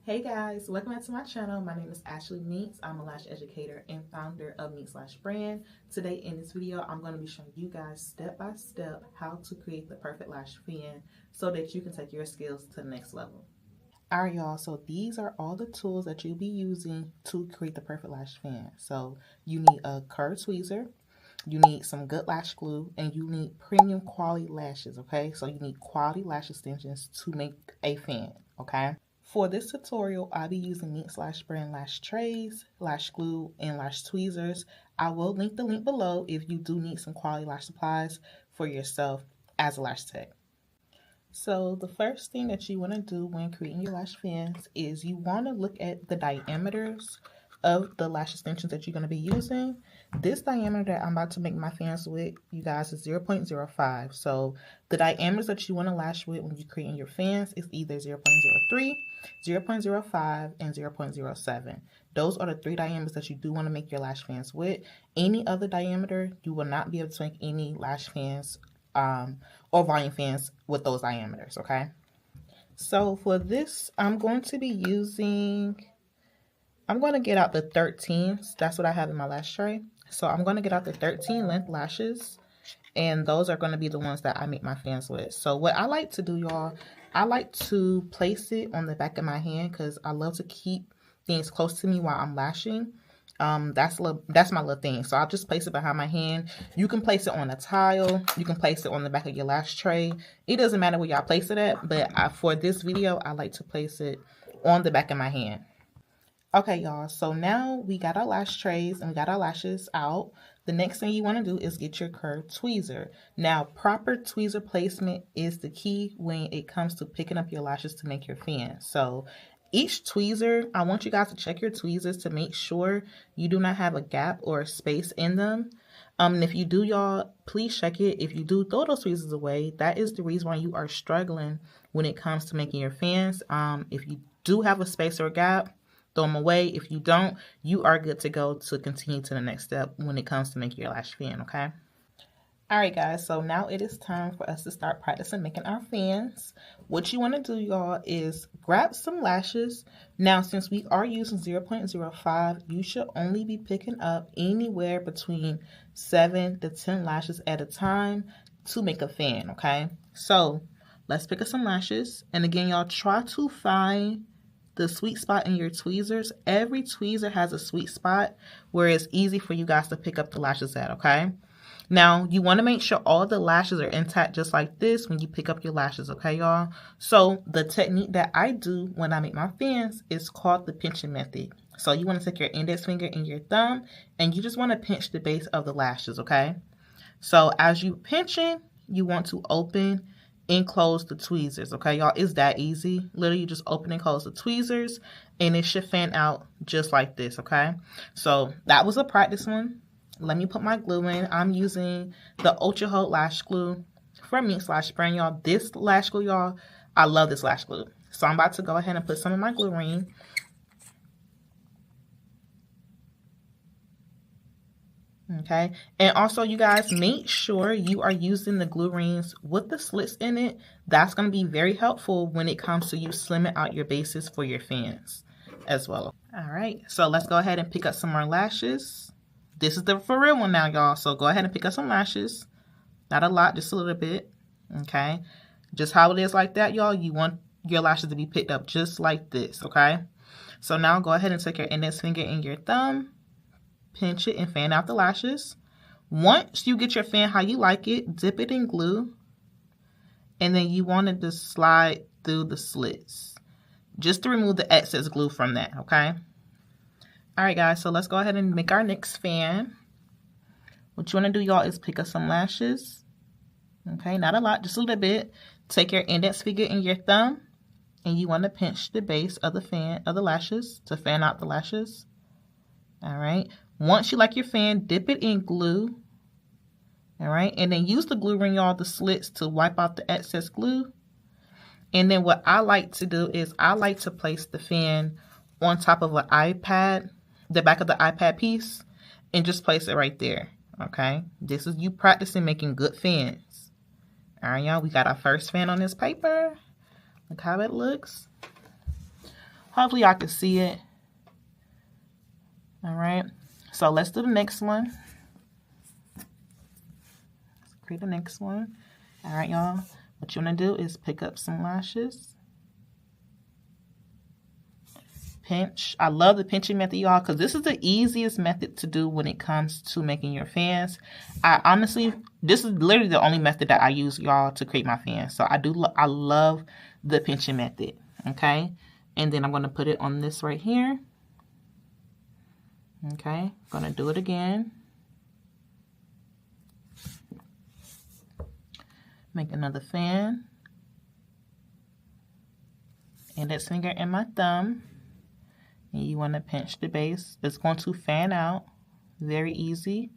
Hey guys, welcome back to my channel. My name is Ashley Meeks. I'm a lash educator and founder of Meeks Lash Brand. Today in this video, I'm going to be showing you guys step by step how to create the perfect lash fan so that you can take your skills to the next level. Alright y'all, so these are all the tools that you'll be using to create the perfect lash fan. So you need a curved tweezer, you need some good lash glue, and you need premium quality lashes, okay? So you need quality lash extensions to make a fan, okay? For this tutorial, I'll be using Meeks Lash Brand lash trays, lash glue, and lash tweezers. I will link the link below if you do need some quality lash supplies for yourself as a lash tech. So the first thing that you want to do when creating your lash fans is you want to look at the diameters of the lash extensions that you're going to be using. This diameter that I'm about to make my fans with, you guys, is 0.05. So the diameters that you want to lash with when you're creating your fans is either 0.03, 0.05, and 0.07. Those are the three diameters that you do want to make your lash fans with. Any other diameter, you will not be able to make any lash fans or volume fans with those diameters, okay? So for this, I'm going to get out the 13s. That's what I have in my lash tray. So I'm going to get out the 13 length lashes, and those are going to be the ones that I make my fans with. So what I like to do, y'all, I like to place it on the back of my hand because I love to keep things close to me while I'm lashing. That's my little thing. So I'll just place it behind my hand. You can place it on a tile. You can place it on the back of your lash tray. It doesn't matter where y'all place it at, but for this video, I like to place it on the back of my hand. Okay, y'all, so now we got our lash trays and we got our lashes out. The next thing you want to do is get your curved tweezer. Now, proper tweezer placement is the key when it comes to picking up your lashes to make your fan. So each tweezer, I want you guys to check your tweezers to make sure you do not have a gap or a space in them. And if you do, y'all, please check it. If you do throw those tweezers away, that is the reason why you are struggling when it comes to making your fans. If you do have a space or a gap, throw them away. If you don't, you are good to go to continue to the next step when it comes to making your lash fan, okay? Alright guys, so now it is time for us to start practicing making our fans. What you want to do, y'all, is grab some lashes. Now, since we are using 0.05, you should only be picking up anywhere between 7 to 10 lashes at a time to make a fan, okay? So, let's pick up some lashes. And again, y'all, try to find the sweet spot in your tweezers. Every tweezer has a sweet spot where it's easy for you guys to pick up the lashes at, okay? Now, you want to make sure all the lashes are intact just like this when you pick up your lashes, okay, y'all? So, the technique that I do when I make my fans is called the pinching method. So, you want to take your index finger and your thumb, and you just want to pinch the base of the lashes, okay? So, as you pinching, you want to open and close the tweezers, okay, y'all? It's that easy. Literally, you just open and close the tweezers, and it should fan out just like this, okay? So, that was a practice one. Let me put my glue in. I'm using the Ultra Hold Lash Glue from Meeks Lash Brand, y'all. This lash glue, y'all, I love this lash glue. So I'm about to go ahead and put some in my glue ring. Okay, and also you guys, make sure you are using the glue rings with the slits in it. That's going to be very helpful when it comes to you slimming out your bases for your fans as well. All right, so let's go ahead and pick up some more lashes. This is the for real one now, y'all. So go ahead and pick up some lashes. Not a lot, just a little bit. Okay. Just how it is like that, y'all. You want your lashes to be picked up just like this, okay? So now go ahead and take your index finger and your thumb. Pinch it and fan out the lashes. Once you get your fan how you like it, dip it in glue. And then you want to just slide through the slits. Just to remove the excess glue from that, okay? Alright guys, so let's go ahead and make our next fan. What you want to do, y'all, is pick up some lashes. Okay, not a lot, just a little bit. Take your index finger and your thumb, and you want to pinch the base of the fan of the lashes to fan out the lashes. Alright, once you like your fan, dip it in glue. Alright, and then use the glue ring, y'all, the slits to wipe out the excess glue. And then what I like to do is I like to place the fan on top of an iPad, the back of the iPad piece, and just place it right there, okay? This is you practicing making good fans. All right, y'all, we got our first fan on this paper. Look how it looks. Hopefully y'all can see it. All right, so let's do the next one. Let's create the next one. All right, y'all. What you want to do is pick up some lashes. Pinch. I love the pinching method, y'all, because this is the easiest method to do when it comes to making your fans. I honestly, this is literally the only method that I use, y'all, to create my fans. So I love the pinching method. Okay, and then I'm going to put it on this right here. Okay, going to do it again. Make another fan. Index finger and my thumb. And you want to pinch the base. It's going to fan out. Very easy.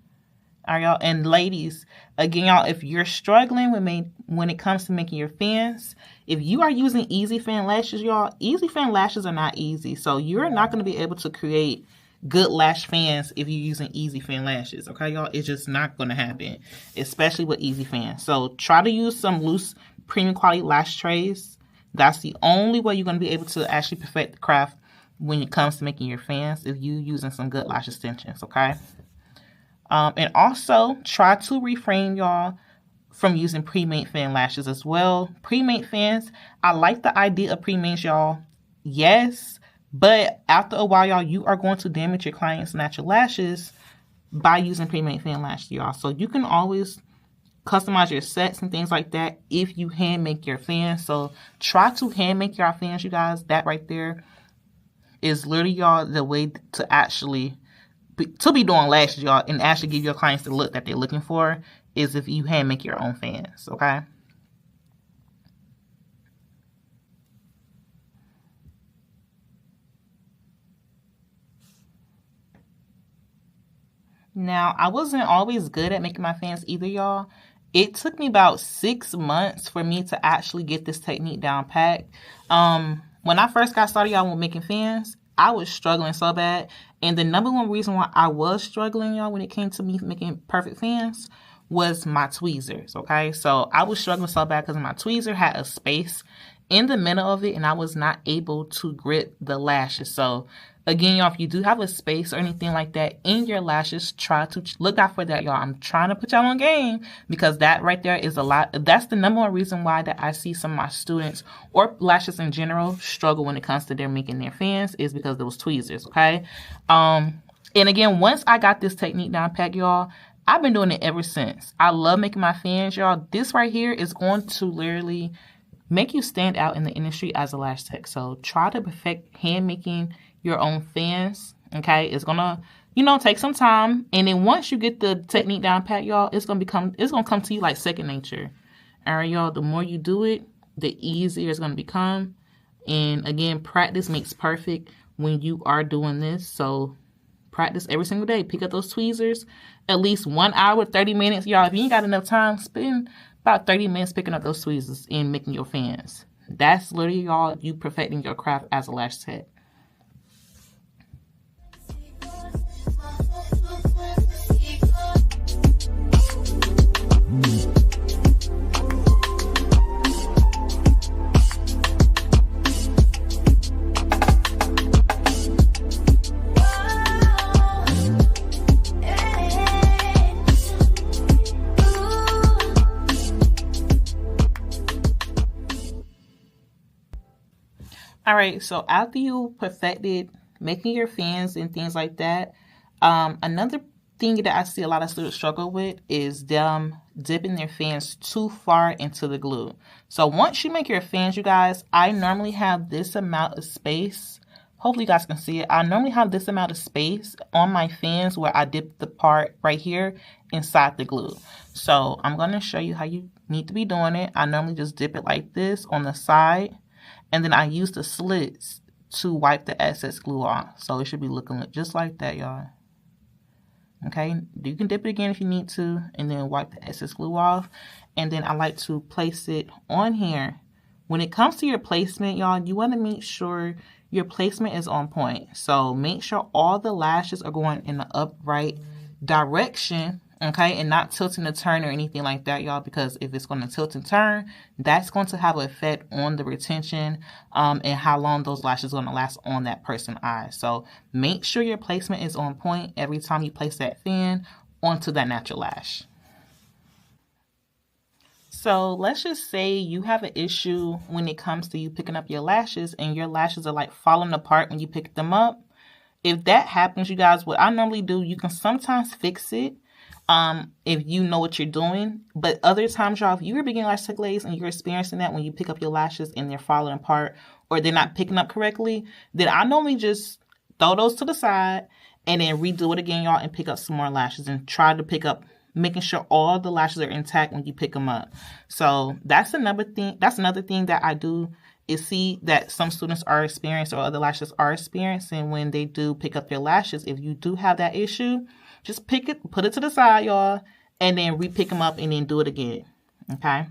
All right, y'all. And ladies, again, y'all, if you're struggling with when it comes to making your fans, if you are using easy fan lashes, y'all, easy fan lashes are not easy. So you're not going to be able to create good lash fans if you're using easy fan lashes. Okay, y'all? It's just not going to happen, especially with easy fans. So try to use some loose premium quality lash trays. That's the only way you're going to be able to actually perfect the craft when it comes to making your fans, if you using some good lash extensions, okay? And also try to refrain, y'all, from using pre-made fan lashes as well. Pre-made fans, I like the idea of pre-made, y'all. Yes, but after a while, y'all, you are going to damage your client's natural lashes by using pre-made fan lashes, y'all. So you can always customize your sets and things like that if you hand make your fans. So try to hand make your fans, you guys. That right there is literally, y'all, the way to actually be doing lashes, y'all, and actually give your clients the look that they're looking for is if you hand make your own fans, okay? Now, I wasn't always good at making my fans either, y'all. It took me about 6 months for me to actually get this technique down pat. When I first got started, y'all, with making fans, I was struggling so bad. And the number one reason why I was struggling, y'all, when it came to me making perfect fans was my tweezers, okay? So I was struggling so bad because my tweezer had a space in the middle of it, and I was not able to grip the lashes. So again, y'all, if you do have a space or anything like that in your lashes, try to look out for that, y'all. I'm trying to put y'all on game because that right there is a lot. That's the number one reason why that I see some of my students or lashes in general struggle when it comes to their making their fans is because of those tweezers, okay? And again, once I got this technique down pat, y'all, I've been doing it ever since. I love making my fans, y'all. This right here is going to literally make you stand out in the industry as a lash tech. So try to perfect hand making your own fans, okay? It's gonna, take some time, and then once you get the technique down pat, y'all, it's gonna come to you like second nature. All right, y'all, the more you do it, the easier it's gonna become. And again, practice makes perfect when you are doing this. So practice every single day. Pick up those tweezers at least 1 hour, 30 minutes, y'all. If you ain't got enough time, spend about 30 minutes picking up those tweezers and making your fans. That's literally, y'all, you perfecting your craft as a lash tech. All right, so after you perfected making your fans and things like that, another thing that I see a lot of students struggle with is them dipping their fans too far into the glue. So once you make your fans, you guys, I normally have this amount of space. Hopefully you guys can see it. I normally have this amount of space on my fans where I dip the part right here inside the glue. So I'm going to show you how you need to be doing it. I normally just dip it like this on the side. And then I use the slits to wipe the excess glue off. So it should be looking just like that, y'all. Okay, you can dip it again if you need to, and then wipe the excess glue off. And then I like to place it on here. When it comes to your placement, y'all, you want to make sure your placement is on point. So make sure all the lashes are going in the upright direction Okay, and not tilting the turn or anything like that, y'all, because if it's going to tilt and turn, that's going to have an effect on the retention and how long those lashes are going to last on that person's eyes. So make sure your placement is on point every time you place that fan onto that natural lash. So let's just say you have an issue when it comes to you picking up your lashes and your lashes are like falling apart when you pick them up. If that happens, you guys, what I normally do, you can sometimes fix it if you know what you're doing. But other times, y'all, if you're beginning lash tech ladies and you're experiencing that when you pick up your lashes and they're falling apart or they're not picking up correctly, then I normally just throw those to the side and then redo it again, y'all, and pick up some more lashes and try to pick up, making sure all the lashes are intact when you pick them up. So that's another thing. That's another thing that I do is see that some students are experiencing or other lashes are experiencing when they do pick up their lashes. If you do have that issue, just pick it, put it to the side, y'all, and then re-pick them up and then do it again. Okay?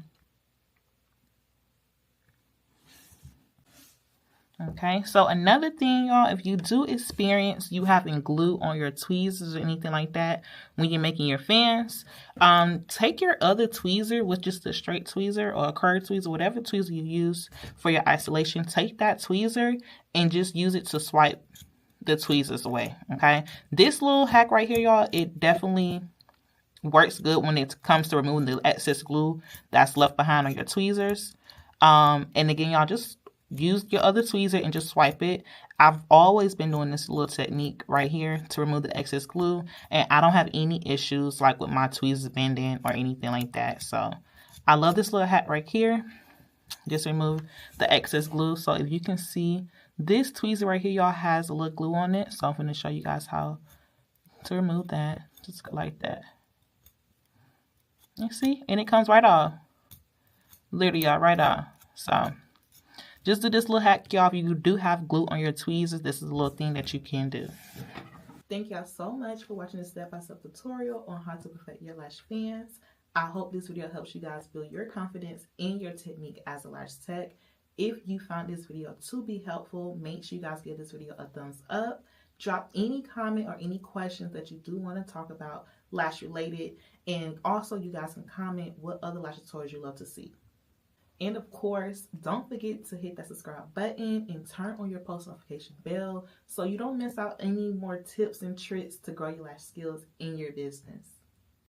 Okay, so another thing, y'all, if you do experience you having glue on your tweezers or anything like that when you're making your fans, take your other tweezer, which is the straight tweezer or a curved tweezer, whatever tweezer you use for your isolation, take that tweezer and just use it to swipe the tweezers away, okay? This little hack right here, y'all, it definitely works good when it comes to removing the excess glue that's left behind on your tweezers. And again, y'all, just use your other tweezer and just swipe it. I've always been doing this little technique right here to remove the excess glue, and I don't have any issues like with my tweezers bending or anything like that. So I love this little hack right here. Just remove the excess glue. So if you can see, this tweezer right here, y'all, has a little glue on it. So I'm going to show you guys how to remove that. Just go like that. You see? And it comes right off. Literally, y'all, right off. So just do this little hack, y'all. If you do have glue on your tweezers, this is a little thing that you can do. Thank y'all so much for watching this step-by-step tutorial on how to perfect your lash fans. I hope this video helps you guys build your confidence in your technique as a lash tech. If you found this video to be helpful, make sure you guys give this video a thumbs up. Drop any comment or any questions that you do want to talk about lash related. And also you guys can comment what other lash tutorials you love to see. And of course, don't forget to hit that subscribe button and turn on your post notification bell so you don't miss out any more tips and tricks to grow your lash skills in your business.